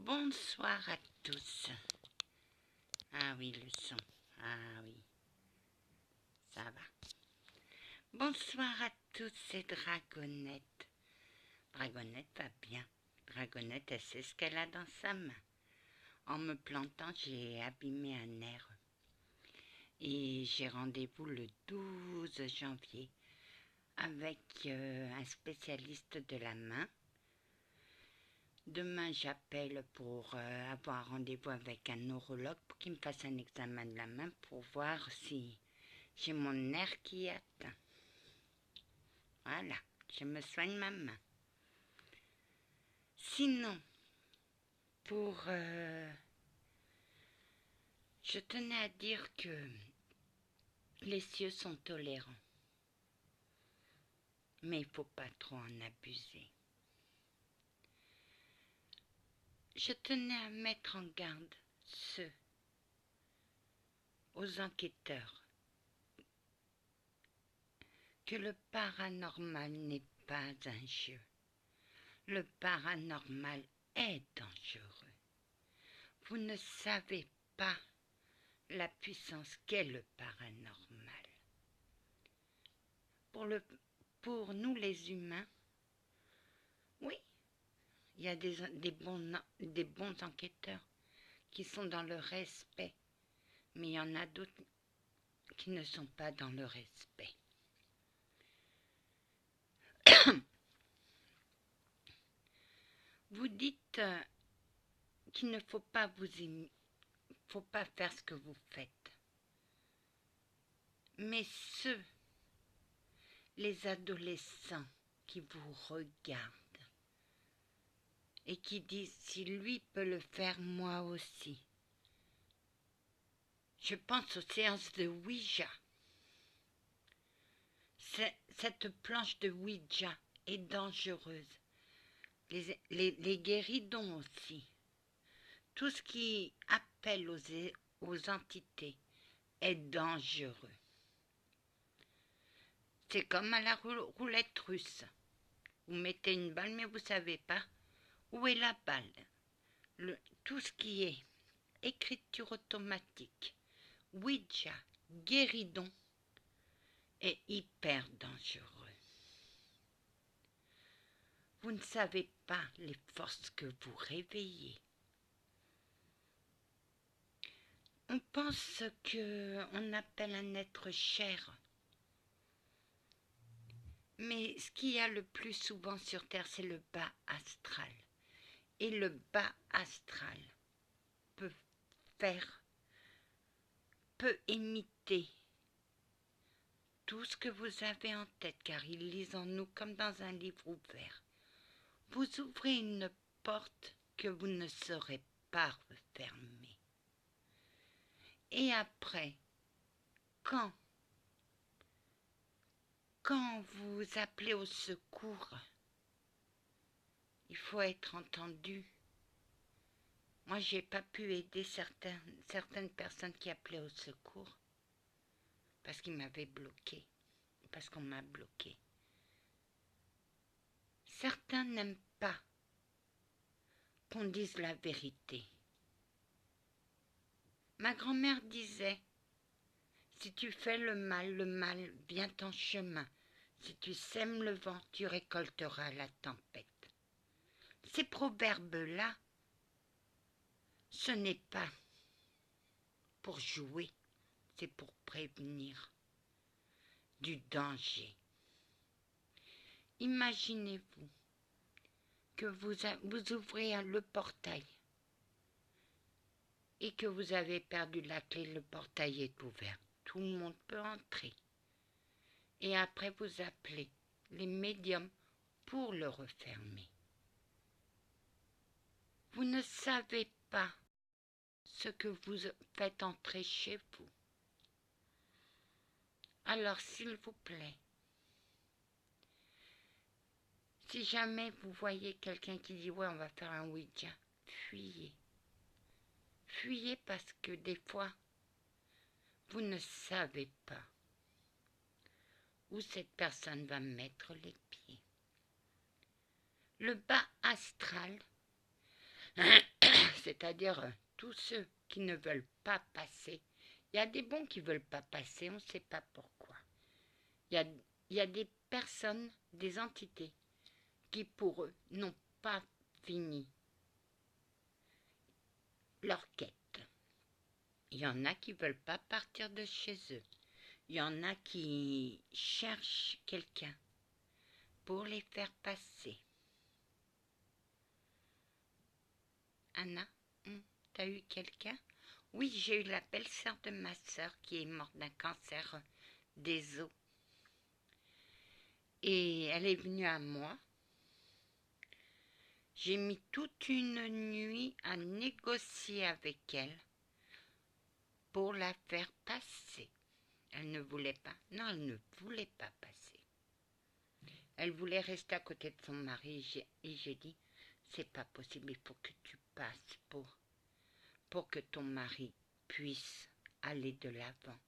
Bonsoir à tous. Ah oui, le son. Ah oui, ça va. Bonsoir à tous, c'est Dragonette. Dragonette va bien. Dragonette, elle sait ce qu'elle a dans sa main. En me plantant, j'ai abîmé un nerf. Et j'ai rendez-vous le 12 janvier avec un spécialiste de la main. Demain, j'appelle pour avoir rendez-vous avec un neurologue pour qu'il me fasse un examen de la main pour voir si j'ai mon nerf qui est atteint. Voilà, je me soigne ma main. Sinon, je tenais à dire que les cieux sont tolérants. Mais il ne faut pas trop en abuser. Je tenais à mettre en garde aux enquêteurs, que le paranormal n'est pas un jeu. Le paranormal est dangereux. Vous ne savez pas la puissance qu'est le paranormal. Pour nous les humains, oui, il y a des bons enquêteurs qui sont dans le respect, mais il y en a d'autres qui ne sont pas dans le respect. Vous dites qu'il ne faut pas faut pas faire ce que vous faites. Mais les adolescents qui vous regardent et qui disent si lui peut le faire, moi aussi. Je pense aux séances de Ouija. Cette planche de Ouija est dangereuse. Les guéridons aussi. Tout ce qui appelle aux entités est dangereux. C'est comme à la roulette russe. Vous mettez une balle, mais vous ne savez pas où est la balle. Tout ce qui est écriture automatique, Ouija, guéridon, est hyper dangereux. Vous ne savez pas les forces que vous réveillez. On pense qu'on appelle un être cher. Mais ce qu'il y a le plus souvent sur Terre, c'est le bas astral. Et le bas astral peut imiter tout ce que vous avez en tête, car il lit en nous comme dans un livre ouvert. Vous ouvrez une porte que vous ne saurez pas refermer. Et après, quand vous appelez au secours, il faut être entendu. Moi, je n'ai pas pu aider certaines personnes qui appelaient au secours parce qu'ils m'avaient bloqué, parce qu'on m'a bloqué. Certains n'aiment pas qu'on dise la vérité. Ma grand-mère disait, si tu fais le mal vient en chemin. Si tu sèmes le vent, tu récolteras la tempête. Ces proverbes-là, ce n'est pas pour jouer, c'est pour prévenir du danger. Imaginez-vous que vous ouvrez le portail et que vous avez perdu la clé, le portail est ouvert. Tout le monde peut entrer. Et après, vous appelez les médiums pour le refermer. Vous ne savez pas ce que vous faites entrer chez vous. Alors, s'il vous plaît, si jamais vous voyez quelqu'un qui dit « ouais, on va faire un Ouija », fuyez. Fuyez parce que des fois, vous ne savez pas où cette personne va mettre les pieds. Le bas astral c'est-à-dire tous ceux qui ne veulent pas passer. Il y a des bons qui ne veulent pas passer, on ne sait pas pourquoi. Il y a des personnes, des entités, qui pour eux n'ont pas fini leur quête. Il y en a qui ne veulent pas partir de chez eux. Il y en a qui cherchent quelqu'un pour les faire passer. Anna, t'as eu quelqu'un? Oui, j'ai eu la belle-sœur de ma sœur qui est morte d'un cancer des os. Et elle est venue à moi. J'ai mis toute une nuit à négocier avec elle pour la faire passer. Elle ne voulait pas. Non, elle ne voulait pas passer. Elle voulait rester à côté de son mari. Et j'ai dit, c'est pas possible, il faut que tu passes pour que ton mari puisse aller de l'avant.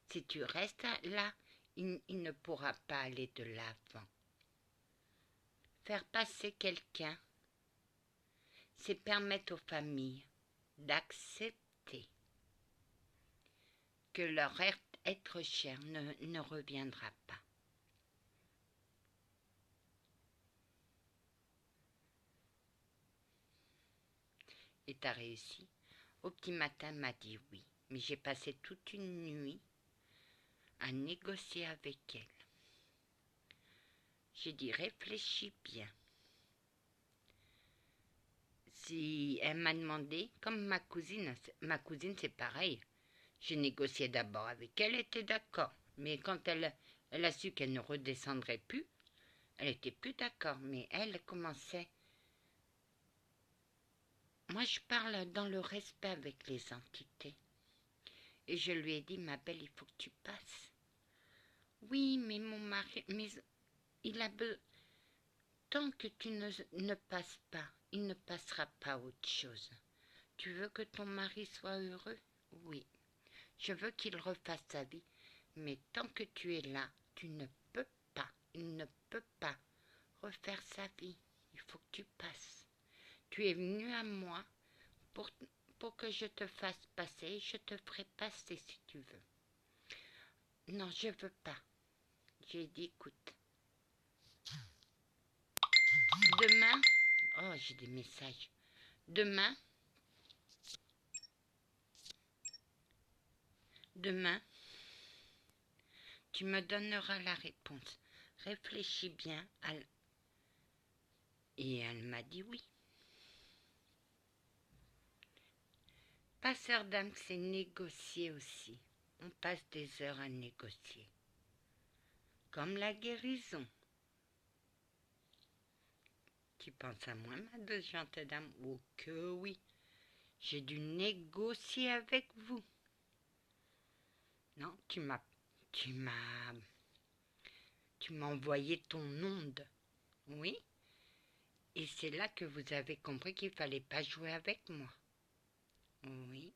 Si tu restes là, il ne pourra pas aller de l'avant. Faire passer quelqu'un, c'est permettre aux familles d'accepter que leur être cher ne reviendra pas. Et t'as réussi? Au petit matin, m'a dit oui, mais j'ai passé toute une nuit à négocier avec elle. J'ai dit réfléchis bien. Si elle m'a demandé, comme ma cousine c'est pareil. J'ai négocié d'abord avec elle, elle était d'accord. Mais quand elle a su qu'elle ne redescendrait plus, elle était plus d'accord. Mais elle commençait. Moi, je parle dans le respect avec les entités. Et je lui ai dit, ma belle, il faut que tu passes. Oui, mais mon mari, mais il a besoin. Tant que tu ne passes pas, il ne passera pas autre chose. Tu veux que ton mari soit heureux? Oui. Je veux qu'il refasse sa vie. Mais tant que tu es là, tu ne peux pas. Il ne peut pas refaire sa vie. Il faut que tu passes. Tu es venu à moi pour que je te fasse passer. Je te ferai passer si tu veux. Non, je veux pas. J'ai dit, écoute. Demain, oh, j'ai des messages. Demain, tu me donneras la réponse. Réfléchis bien. Et elle m'a dit oui. Passeur d'âme, c'est négocier aussi. On passe des heures à négocier. Comme la guérison. Tu penses à moi, ma douce dame? Oh que oui. J'ai dû négocier avec vous. Non, tu m'as envoyé ton onde. Oui. Et c'est là que vous avez compris qu'il ne fallait pas jouer avec moi. Oui.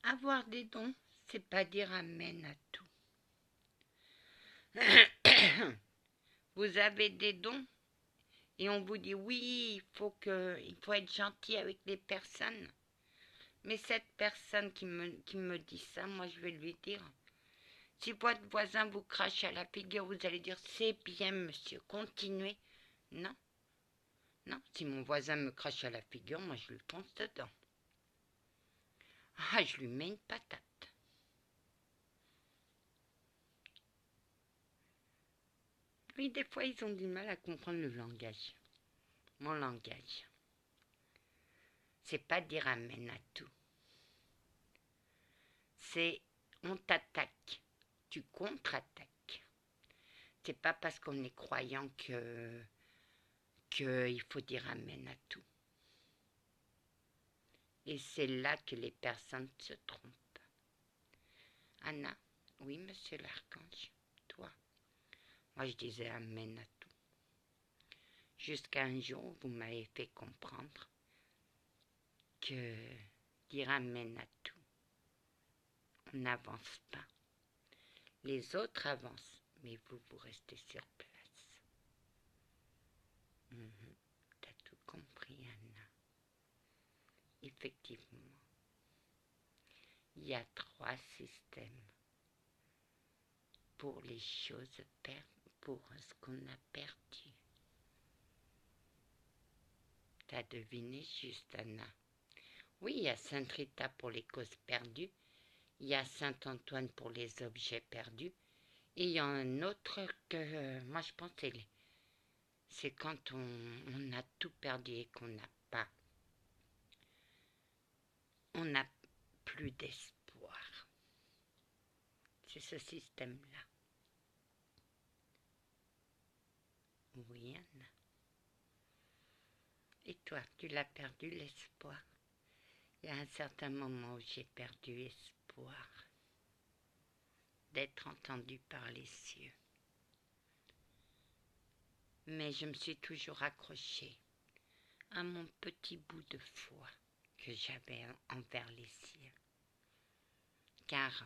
Avoir des dons, c'est pas dire amen à tout. Vous avez des dons et on vous dit oui, il faut être gentil avec les personnes. Mais cette personne qui me dit ça, moi je vais lui dire, si votre voisin vous crache à la figure, vous allez dire c'est bien monsieur, continuez. Non, non, si mon voisin me crache à la figure, moi je lui fonce dedans. Ah, je lui mets une patate. Oui, des fois ils ont du mal à comprendre le langage. Mon langage. C'est pas dire amen à tout. C'est on t'attaque, tu contre-attaques. C'est pas parce qu'on est croyant qu'il faut dire amen à tout. Et c'est là que les personnes se trompent. Anna, oui, monsieur l'archange, toi. Moi, je disais amen à tout. Jusqu'à un jour, vous m'avez fait comprendre que dire amen à tout, on n'avance pas. Les autres avancent, mais vous restez sur place. T'as tout compris, Anna. effectivement, il y a 3 systèmes pour les choses pour ce qu'on a perdu. T'as deviné juste, Anna? Oui, il y a Sainte Rita pour les causes perdues, il y a Saint Antoine pour les objets perdus, et il y a un autre que moi je pense que c'est quand on a tout perdu et qu'on n'a plus d'espoir. C'est ce système-là. Oui, Anna. Et toi, tu l'as perdu l'espoir? Il y a un certain moment où j'ai perdu espoir d'être entendu par les cieux. Mais je me suis toujours accrochée à mon petit bout de foi que j'avais envers les cieux. Car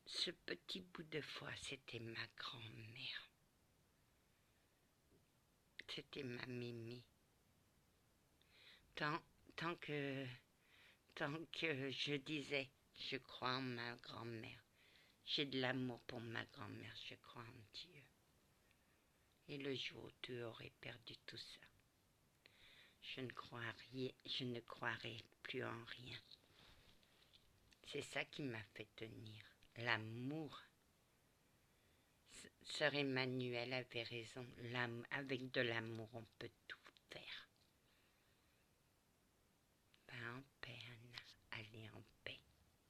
ce petit bout de foi, c'était ma grand-mère. C'était ma mémé. Tant que je disais, je crois en ma grand-mère, j'ai de l'amour pour ma grand-mère, je crois en Dieu. Et le jour où tu aurais perdu tout ça, je ne croirais plus en rien. C'est ça qui m'a fait tenir, l'amour. Sœur Emmanuelle avait raison, avec de l'amour on peut tout.